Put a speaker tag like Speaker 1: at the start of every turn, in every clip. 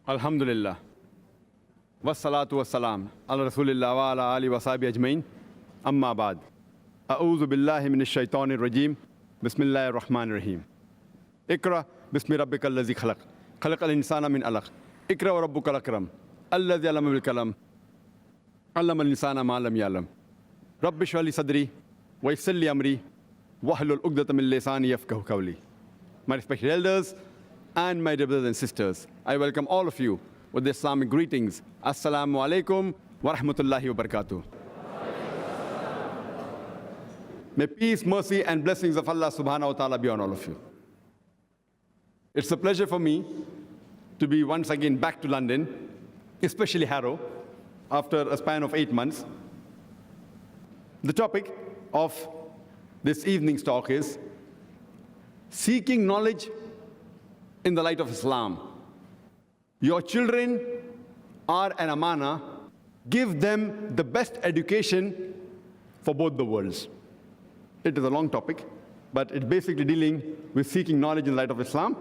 Speaker 1: Alhamdulillah. Salaatu, salaam, rasoolillah wa aalihi wa ashaabihi ajma'een, amma, baad. Billahi minash shaytan nir-rajeem. Bismillah ar-rahman ar-raheem. Iqra, bismi rabbika Allathee khalaq, al-insana min alaq. Iqra warabbuka al-akram. Allathee allama bil-qalam. Allama al-insana ma lam ya'lam. Rabbi shrah li sadri wa yassir li amri wahlul 'uqdatam min lisani yafqahu qawli. My respected elders and my dear brothers and sisters, I welcome all of you with the Islamic greetings. Assalaamu Alaikum wa rahmatullahi wa barakatuh. May peace, mercy, and blessings of Allah subhanahu wa ta'ala be on all of you. It's a pleasure for me to be once again back to London, especially Harrow, after a span of 8 months. The topic of this evening's talk is seeking knowledge in the light of Islam. Your children are an amana. Give them the best education for both the worlds. It is a long topic, but it's basically dealing with seeking knowledge in the light of Islam,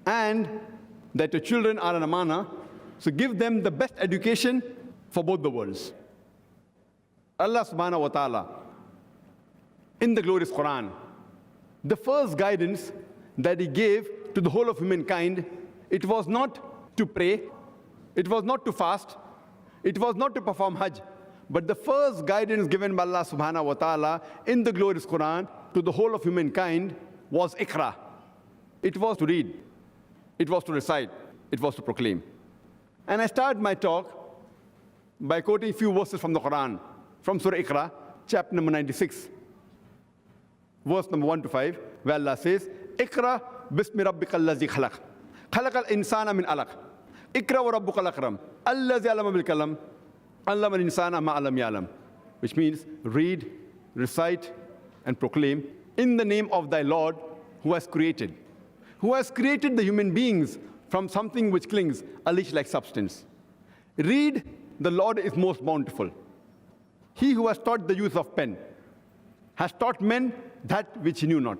Speaker 1: and that your children are an amana, so give them the best education for both the worlds. Allah subhanahu wa ta'ala, in the glorious Qur'an, the first guidance that He gave to the whole of humankind, it was not to pray, it was not to fast, it was not to perform Hajj, but the first guidance given by Allah subhanahu wa ta'ala in the glorious Qur'an to the whole of humankind was Iqra. It was to read, it was to recite, it was to proclaim. And I start my talk by quoting a few verses from the Qur'an, from Surah Iqra, chapter number 96, verse number 1 to 5, where Allah says, Iqra, bismi rabbika Allathee khalaq, al-insana min alaq. Iqra warabbuka al-akram, Allathee allama bil-qalam, allama al-insana ma lam ya'lam. Which means, read, recite, and proclaim in the name of thy Lord who has created the human beings from something which clings, a leech-like substance. Read, the Lord is most bountiful. He who has taught the use of pen has taught men that which he knew not.